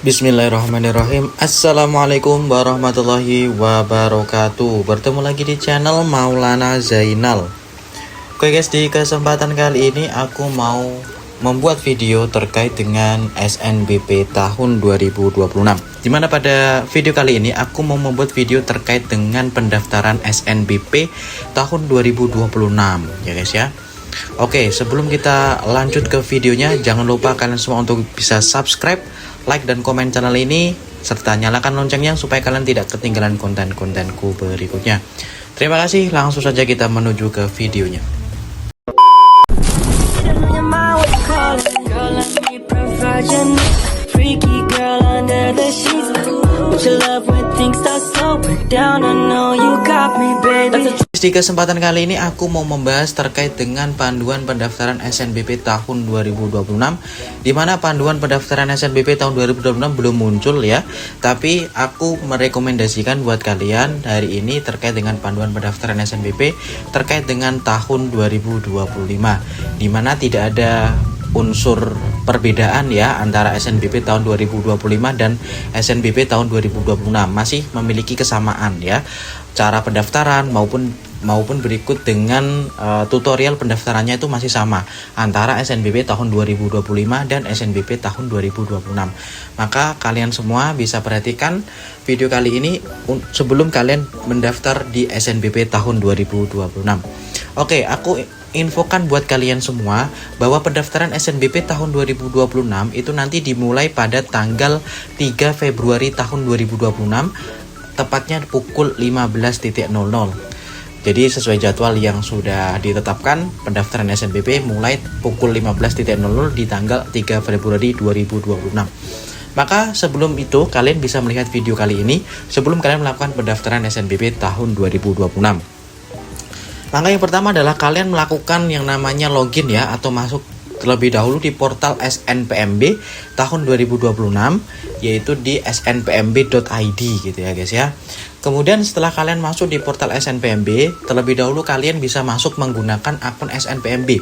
Bismillahirrahmanirrahim. Assalamualaikum warahmatullahi wabarakatuh. Bertemu lagi di channel Maulana Zainal. Oke guys, di kesempatan kali ini aku mau membuat video terkait dengan SNBP tahun 2026. Dimana pada video kali ini aku mau membuat video terkait dengan pendaftaran SNBP tahun 2026 ya guys ya. Oke, sebelum kita lanjut ke videonya, jangan lupa kalian semua untuk bisa subscribe, like, dan komen channel ini, serta nyalakan loncengnya supaya kalian tidak ketinggalan konten-kontenku berikutnya. Terima kasih, langsung saja kita menuju ke videonya. Di kesempatan kali ini aku mau membahas terkait dengan panduan pendaftaran SNBP tahun 2026, di mana panduan pendaftaran SNBP tahun 2026 belum muncul ya, tapi aku merekomendasikan buat kalian hari ini terkait dengan panduan pendaftaran SNBP terkait dengan tahun 2025, di mana tidak ada unsur perbedaan ya antara SNBP tahun 2025 dan SNBP tahun 2026, masih memiliki kesamaan ya, cara pendaftaran maupun berikut dengan tutorial pendaftarannya itu masih sama antara SNBP tahun 2025 dan SNBP tahun 2026. Maka kalian semua bisa perhatikan video kali ini sebelum kalian mendaftar di SNBP tahun 2026. Oke, aku infokan buat kalian semua bahwa pendaftaran SNBP tahun 2026 itu nanti dimulai pada tanggal 3 Februari tahun 2026, tepatnya pukul 15.00. Jadi sesuai jadwal yang sudah ditetapkan, pendaftaran SNBP mulai pukul 15.00 di tanggal 3 Februari 2026. Maka sebelum itu kalian bisa melihat video kali ini sebelum kalian melakukan pendaftaran SNBP tahun 2026. Langkah yang pertama adalah kalian melakukan yang namanya login ya, atau masuk terlebih dahulu di portal SNPMB tahun 2026, yaitu di snpmb.id gitu ya guys ya. Kemudian setelah kalian masuk di portal SNPMB, terlebih dahulu kalian bisa masuk menggunakan akun SNPMB.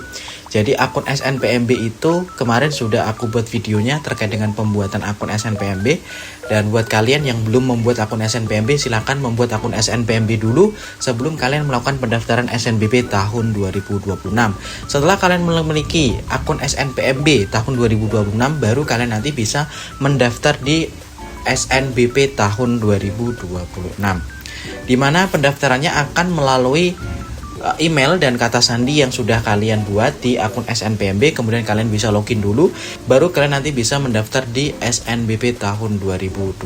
Jadi akun SNPMB itu kemarin sudah aku buat videonya terkait dengan pembuatan akun SNPMB. Dan buat kalian yang belum membuat akun SNPMB, silahkan membuat akun SNPMB dulu sebelum kalian melakukan pendaftaran SNBP tahun 2026. Setelah kalian memiliki akun SNPMB tahun 2026, baru kalian nanti bisa mendaftar di SNBP tahun 2026, di mana pendaftarannya akan melalui email dan kata sandi yang sudah kalian buat di akun SNPMB. Kemudian kalian bisa login dulu, baru kalian nanti bisa mendaftar di SNBP tahun 2026.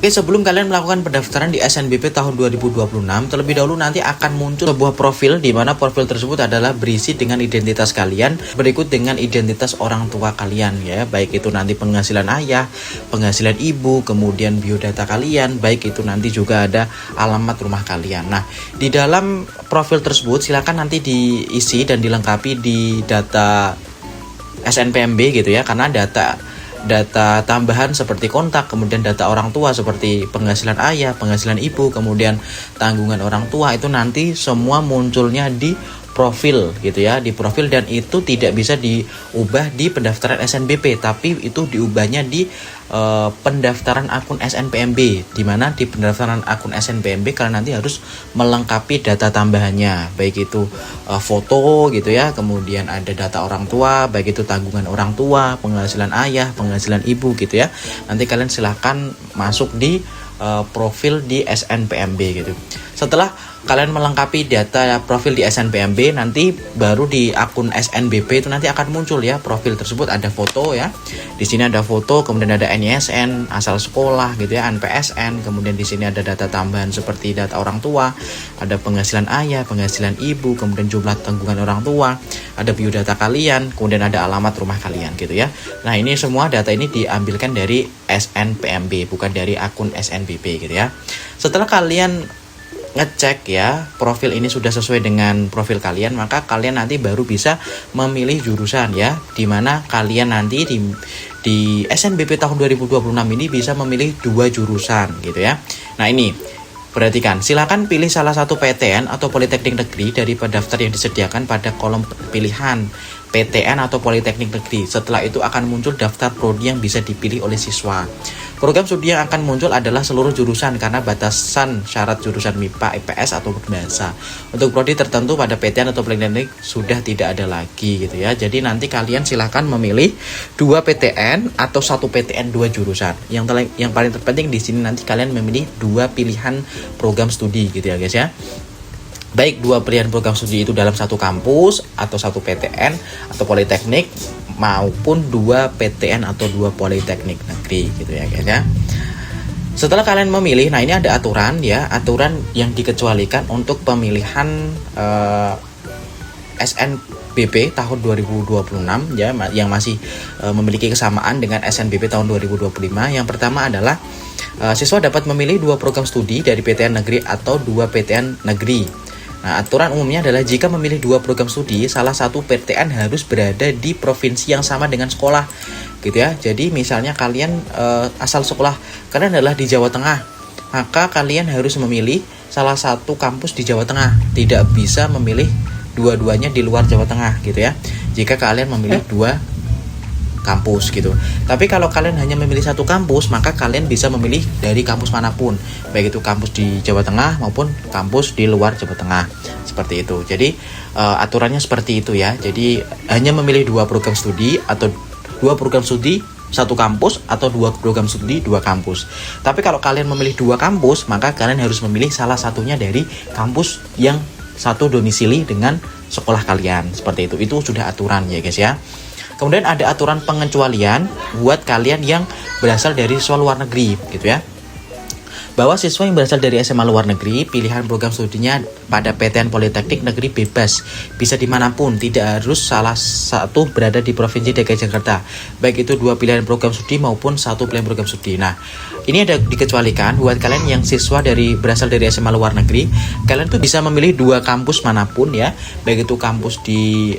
Oke, sebelum kalian melakukan pendaftaran di SNBP tahun 2026, terlebih dahulu nanti akan muncul sebuah profil, di mana profil tersebut adalah berisi dengan identitas kalian, berikut dengan identitas orang tua kalian ya, baik itu nanti penghasilan ayah, penghasilan ibu, kemudian biodata kalian, baik itu nanti juga ada alamat rumah kalian. Nah, di dalam profil tersebut silakan nanti diisi dan dilengkapi di data SNPMB gitu ya, karena data tambahan seperti kontak, kemudian data orang tua seperti penghasilan ayah, penghasilan ibu, kemudian tanggungan orang tua, itu nanti semua munculnya di profil gitu ya, di profil, dan itu tidak bisa diubah di pendaftaran SNBP, tapi itu diubahnya di pendaftaran akun SNPMB, di mana di pendaftaran akun SNPMB kalian nanti harus melengkapi data tambahannya, baik itu foto gitu ya, kemudian ada data orang tua, baik itu tanggungan orang tua, penghasilan ayah, penghasilan ibu gitu ya. Nanti kalian silahkan masuk di profil di SNPMB gitu. Setelah kalian melengkapi data profil di SNPMB, nanti baru di akun SNBP itu nanti akan muncul ya profil tersebut, ada foto ya. Di sini ada foto, kemudian ada NISN, asal sekolah gitu ya, NPSN, kemudian di sini ada data tambahan seperti data orang tua, ada penghasilan ayah, penghasilan ibu, kemudian jumlah tanggungan orang tua, ada biodata kalian, kemudian ada alamat rumah kalian gitu ya. Nah, ini semua data ini diambilkan dari SNPMB, bukan dari akun SNBP gitu ya. Setelah kalian ngecek ya profil ini sudah sesuai dengan profil kalian, maka kalian nanti baru bisa memilih jurusan ya, dimana kalian nanti di SNBP tahun 2026 ini bisa memilih 2 jurusan gitu ya. Nah, ini Perhatikan, silakan pilih salah satu PTN atau Politeknik Negeri dari pendaftar yang disediakan pada kolom pilihan PTN atau Politeknik Negeri. Setelah itu akan muncul daftar prodi yang bisa dipilih oleh siswa. Program studi yang akan muncul adalah seluruh jurusan karena batasan syarat jurusan MIPA, IPS atau bahasa. Untuk prodi tertentu pada PTN atau Politeknik sudah tidak ada lagi gitu ya. Jadi nanti kalian silahkan memilih 2 PTN atau 1 PTN 2 jurusan. Yang paling terpenting di sini nanti kalian memilih 2 pilihan program studi gitu ya guys ya. Baik 2 pilihan program studi itu dalam satu kampus atau 1 PTN atau Politeknik maupun 2 PTN atau 2 Politeknik Negeri gitu ya guys ya. Setelah kalian memilih, nah ini ada aturan ya, aturan yang dikecualikan untuk pemilihan SNBP tahun 2026 ya, yang masih memiliki kesamaan dengan SNBP tahun 2025. Yang pertama adalah siswa dapat memilih 2 program studi dari PTN negeri atau 2 PTN negeri. Nah, aturan umumnya adalah jika memilih 2 program studi, salah satu PTN harus berada di provinsi yang sama dengan sekolah, gitu ya. Jadi misalnya kalian asal sekolah kalian adalah di Jawa Tengah, maka kalian harus memilih salah satu kampus di Jawa Tengah. Tidak bisa memilih dua-duanya di luar Jawa Tengah, gitu ya. Jika kalian memilih 2 kampus gitu. Tapi kalau kalian hanya memilih 1 kampus, maka kalian bisa memilih dari kampus manapun, baik itu kampus di Jawa Tengah maupun kampus di luar Jawa Tengah. Seperti itu. Jadi aturannya seperti itu ya. Jadi hanya memilih 2 program studi atau 2 program studi 1 kampus atau 2 program studi 2 kampus. Tapi kalau kalian memilih 2 kampus, maka kalian harus memilih salah satunya dari kampus yang satu domisili dengan sekolah kalian. Seperti itu. Itu sudah aturan ya guys ya. Kemudian ada aturan pengecualian buat kalian yang berasal dari siswa luar negeri gitu ya. Bahwa siswa yang berasal dari SMA luar negeri, pilihan program studinya pada PTN Politeknik Negeri bebas, bisa dimanapun, tidak harus salah satu berada di Provinsi DKI Jakarta, baik itu 2 pilihan program studi maupun 1 pilihan program studi. Nah, ini ada dikecualikan buat kalian yang siswa berasal dari SMA luar negeri, kalian tuh bisa memilih 2 kampus manapun ya, baik itu kampus di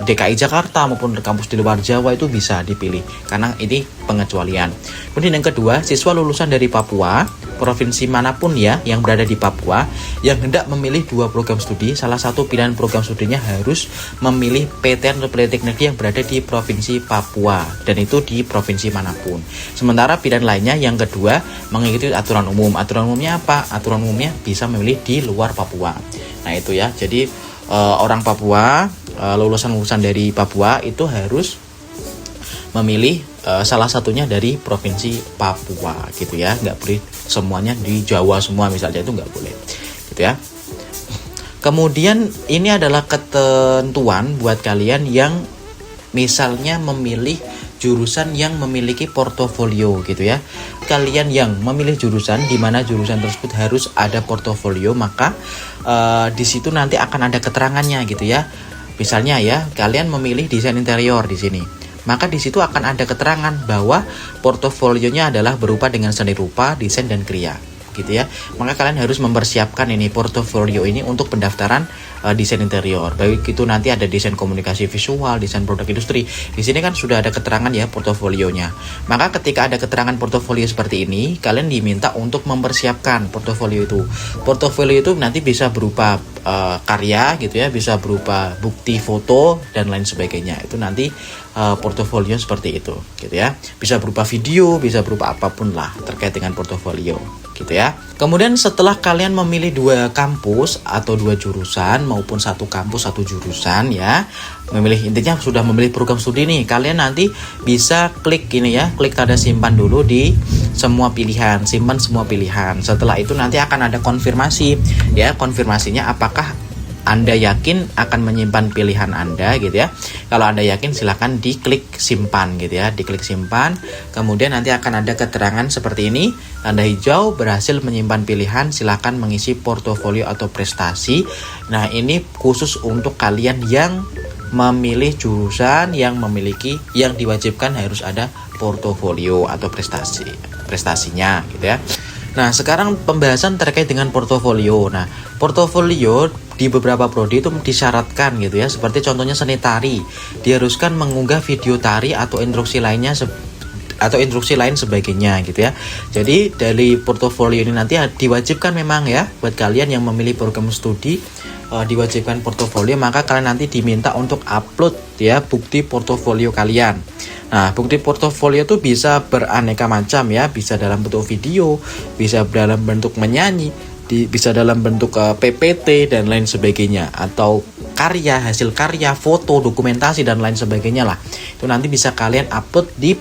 DKI Jakarta maupun kampus di luar Jawa, itu bisa dipilih karena ini pengecualian. Kemudian yang kedua, siswa lulusan dari Papua, provinsi manapun ya yang berada di Papua, yang hendak memilih 2 program studi, salah satu pilihan program studinya harus memilih PTN atau Politeknik Negeri yang berada di provinsi Papua, dan itu di provinsi manapun. Sementara pilihan lainnya yang kedua mengikuti aturan umum. Aturan umumnya apa? Aturan umumnya bisa memilih di luar Papua. Nah itu ya, jadi orang Papua, lulusan dari Papua itu harus memilih salah satunya dari provinsi Papua gitu ya, nggak boleh semuanya di Jawa semua misalnya, itu nggak boleh gitu ya. Kemudian ini adalah ketentuan buat kalian yang misalnya memilih jurusan yang memiliki portofolio gitu ya. Kalian yang memilih jurusan di mana jurusan tersebut harus ada portofolio, maka di situ nanti akan ada keterangannya gitu ya. Misalnya ya, kalian memilih desain interior di sini, maka di situ akan ada keterangan bahwa portofolionya adalah berupa dengan seni rupa, desain dan kriya gitu ya. Maka kalian harus mempersiapkan ini portofolio ini untuk pendaftaran desain interior. Baik itu nanti ada desain komunikasi visual, desain produk industri. Di sini kan sudah ada keterangan ya portofolionya. Maka ketika ada keterangan portofolio seperti ini, kalian diminta untuk mempersiapkan portofolio itu. Portofolio itu nanti bisa berupa karya gitu ya, bisa berupa bukti foto dan lain sebagainya. Itu nanti portofolio seperti itu gitu ya. Bisa berupa video, bisa berupa apapun lah terkait dengan portofolio gitu ya. Kemudian setelah kalian memilih 2 kampus atau 2 jurusan maupun 1 kampus 1 jurusan ya, intinya sudah memilih program studi nih, kalian nanti bisa klik ini ya, klik tanda simpan dulu di semua pilihan, simpan semua pilihan. Setelah itu nanti akan ada konfirmasi ya, konfirmasinya apakah Anda yakin akan menyimpan pilihan Anda gitu ya. Kalau Anda yakin silahkan diklik simpan gitu ya, diklik simpan. Kemudian nanti akan ada keterangan seperti ini, tanda hijau berhasil menyimpan pilihan, silahkan mengisi portofolio atau prestasi. Nah ini khusus untuk kalian yang memilih jurusan yang diwajibkan harus ada portofolio atau prestasinya gitu ya. Nah sekarang pembahasan terkait dengan portofolio. Nah portofolio di beberapa prodi itu disyaratkan gitu ya, seperti contohnya seni tari diharuskan mengunggah video tari atau instruksi lainnya atau instruksi lain sebagainya gitu ya. Jadi dari portofolio ini nanti diwajibkan memang ya buat kalian yang memilih program studi diwajibkan portofolio, maka kalian nanti diminta untuk upload ya bukti portofolio kalian. Nah, bukti portofolio itu bisa beraneka macam ya, bisa dalam bentuk video, bisa dalam bentuk menyanyi, bisa dalam bentuk PPT dan lain sebagainya, atau karya, hasil karya, foto, dokumentasi dan lain sebagainya lah. Itu nanti bisa kalian upload di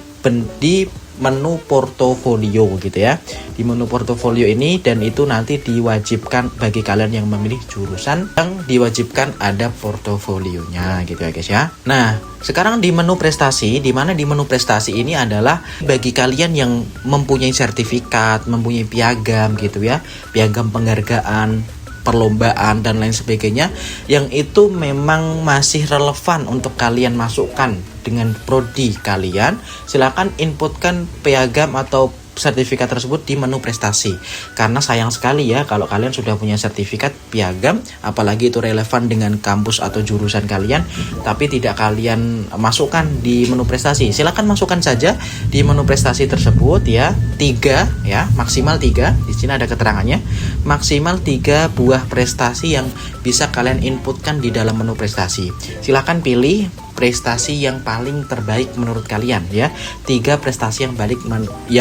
menu portofolio gitu ya. Di menu portofolio ini, dan itu nanti diwajibkan bagi kalian yang memilih jurusan yang diwajibkan ada portofolionya gitu ya guys ya. Nah, sekarang di menu prestasi, di mana di menu prestasi ini adalah bagi kalian yang mempunyai sertifikat, mempunyai piagam gitu ya, piagam penghargaan, perlombaan dan lain sebagainya, yang itu memang masih relevan untuk kalian masukkan dengan prodi kalian, silakan inputkan piagam atau sertifikat tersebut di menu prestasi. Karena sayang sekali ya kalau kalian sudah punya sertifikat piagam, apalagi itu relevan dengan kampus atau jurusan kalian, tapi tidak kalian masukkan di menu prestasi. Silakan masukkan saja di menu prestasi tersebut ya, 3 ya, maksimal 3. Di sini ada keterangannya, maksimal 3 buah prestasi yang bisa kalian inputkan di dalam menu prestasi. Silakan pilih prestasi yang paling terbaik menurut kalian ya. 3 prestasi yang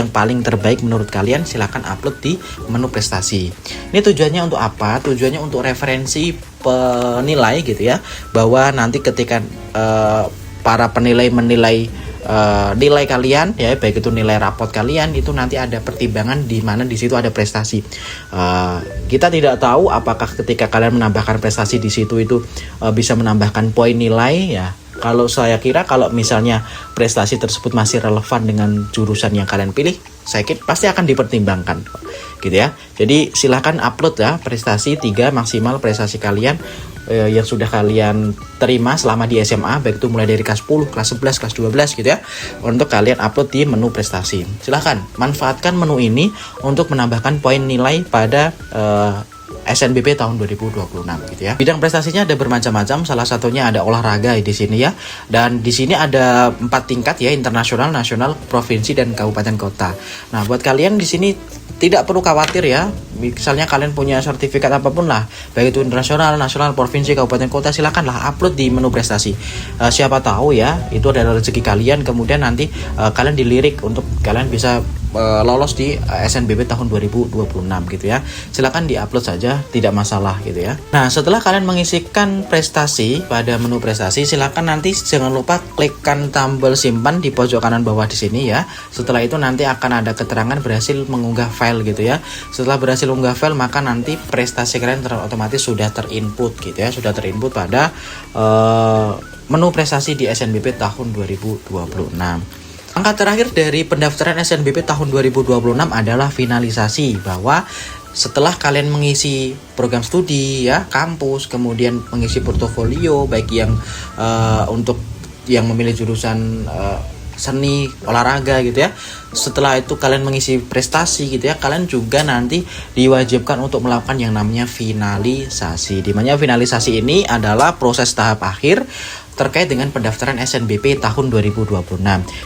paling terbaik menurut kalian silakan upload di menu prestasi. Ini tujuannya untuk apa? Tujuannya untuk referensi penilai gitu ya, bahwa nanti ketika para penilai menilai nilai kalian ya, baik itu nilai rapot kalian, itu nanti ada pertimbangan di mana di situ ada prestasi. Kita tidak tahu apakah ketika kalian menambahkan prestasi di situ itu bisa menambahkan poin nilai ya. Kalau saya kira kalau misalnya prestasi tersebut masih relevan dengan jurusan yang kalian pilih, saya kira pasti akan dipertimbangkan gitu ya. Jadi silahkan upload ya prestasi 3 maksimal prestasi kalian yang sudah kalian terima selama di SMA, baik itu mulai dari kelas 10, kelas 11, kelas 12 gitu ya, untuk kalian upload di menu prestasi. Silahkan manfaatkan menu ini untuk menambahkan poin nilai pada SNBP tahun 2026 gitu ya. Bidang prestasinya ada bermacam-macam, salah satunya ada olahraga di sini ya. Dan di sini ada 4 tingkat ya, internasional, nasional, provinsi dan kabupaten kota. Nah, buat kalian di sini tidak perlu khawatir ya. Misalnya kalian punya sertifikat apapun lah, baik itu internasional, nasional, provinsi, kabupaten kota, silakanlah upload di menu prestasi. Siapa tahu ya, itu adalah rezeki kalian, kemudian nanti kalian dilirik untuk kalian bisa lolos di SNBP tahun 2026 gitu ya. Silakan diupload saja, tidak masalah gitu ya. Nah, setelah kalian mengisikan prestasi pada menu prestasi, silakan nanti jangan lupa klikkan tombol simpan di pojok kanan bawah di sini ya. Setelah itu nanti akan ada keterangan berhasil mengunggah file gitu ya. Setelah berhasil mengunggah file, maka nanti prestasi kalian otomatis sudah terinput gitu ya, sudah terinput pada menu prestasi di SNBP tahun 2026. Angka terakhir dari pendaftaran SNBP tahun 2026 adalah finalisasi, bahwa setelah kalian mengisi program studi ya, kampus, kemudian mengisi portofolio, baik yang untuk yang memilih jurusan seni, olahraga gitu ya. Setelah itu kalian mengisi prestasi gitu ya, kalian juga nanti diwajibkan untuk melakukan yang namanya finalisasi. Di mana finalisasi ini adalah proses tahap akhir terkait dengan pendaftaran SNBP tahun 2026.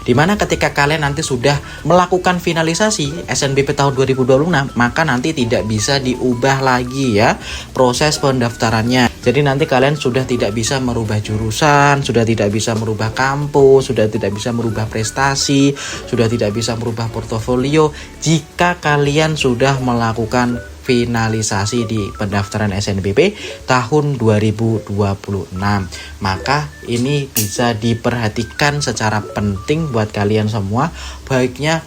Dimana ketika kalian nanti sudah melakukan finalisasi SNBP tahun 2026, maka nanti tidak bisa diubah lagi ya proses pendaftarannya. Jadi nanti kalian sudah tidak bisa merubah jurusan, sudah tidak bisa merubah kampus, sudah tidak bisa merubah prestasi, sudah tidak bisa merubah portofolio jika kalian sudah melakukan finalisasi di pendaftaran SNBP tahun 2026. Maka ini bisa diperhatikan secara penting buat kalian semua, baiknya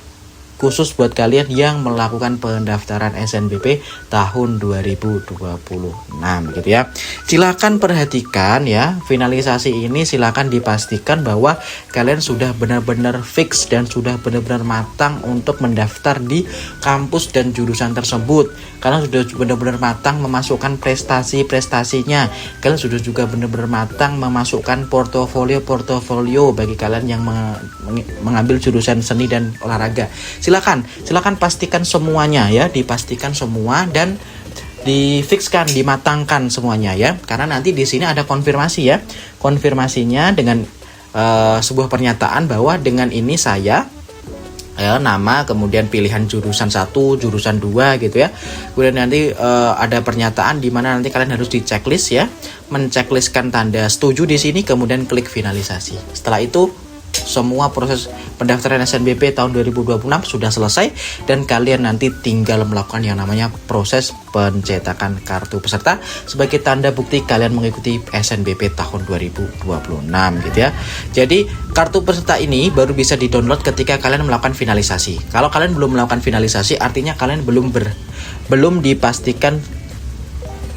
khusus buat kalian yang melakukan pendaftaran SNBP tahun 2026 gitu ya. Silakan perhatikan ya, finalisasi ini silakan dipastikan bahwa kalian sudah benar-benar fix dan sudah benar-benar matang untuk mendaftar di kampus dan jurusan tersebut. Kalian sudah benar-benar matang memasukkan prestasi-prestasinya. Kalian sudah juga benar-benar matang memasukkan portofolio bagi kalian yang mengambil jurusan seni dan olahraga. Silakan pastikan semuanya ya, dipastikan semua dan difikskan, dimatangkan semuanya ya. Karena nanti di sini ada konfirmasi ya. Konfirmasinya dengan sebuah pernyataan bahwa dengan ini saya ya, nama, kemudian pilihan jurusan 1, jurusan 2 gitu ya. Kemudian nanti ada pernyataan di mana nanti kalian harus di checklist ya, mencekliskan tanda setuju di sini, kemudian klik finalisasi. Setelah itu semua proses pendaftaran SNBP tahun 2026 sudah selesai dan kalian nanti tinggal melakukan yang namanya proses pencetakan kartu peserta sebagai tanda bukti kalian mengikuti SNBP tahun 2026 gitu ya. Jadi kartu peserta ini baru bisa di-download ketika kalian melakukan finalisasi. Kalau kalian belum melakukan finalisasi, artinya kalian belum dipastikan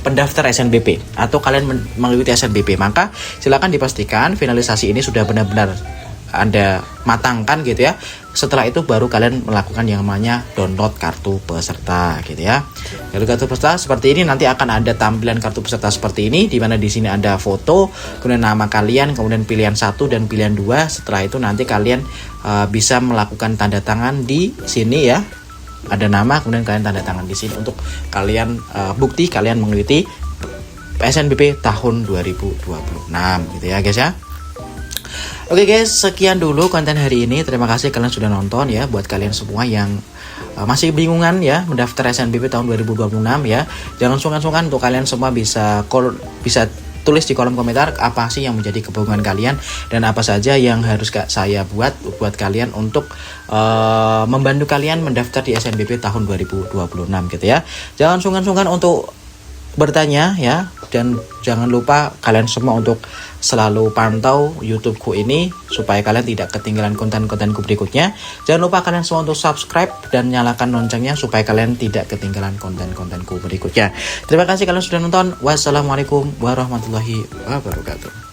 pendaftar SNBP atau kalian mengikuti SNBP, maka silakan dipastikan finalisasi ini sudah benar-benar Anda matangkan gitu ya. Setelah itu baru kalian melakukan yang namanya download kartu peserta gitu ya. Dari kartu peserta seperti ini nanti akan ada tampilan kartu peserta seperti ini, di mana di sini ada foto, kemudian nama kalian, kemudian pilihan 1 dan pilihan 2. Setelah itu nanti kalian bisa melakukan tanda tangan di sini ya. Ada nama, kemudian kalian tanda tangan di sini untuk kalian bukti kalian mengikuti SNBP tahun 2026 gitu ya guys ya. Oke guys, sekian dulu konten hari ini. Terima kasih kalian sudah nonton ya. Buat kalian semua yang masih bingungan ya mendaftar SNBP tahun 2026 ya, jangan sungkan-sungkan untuk kalian semua bisa tulis di kolom komentar apa sih yang menjadi kebingungan kalian dan apa saja yang harus saya buat kalian untuk membantu kalian mendaftar di SNBP tahun 2026 gitu ya. Jangan sungkan-sungkan untuk bertanya ya, dan jangan lupa kalian semua untuk selalu pantau YouTubeku ini supaya kalian tidak ketinggalan konten-kontenku berikutnya. Jangan lupa kalian semua untuk subscribe dan nyalakan loncengnya supaya kalian tidak ketinggalan konten-kontenku berikutnya. Terima kasih kalian sudah nonton. Wassalamualaikum warahmatullahi wabarakatuh.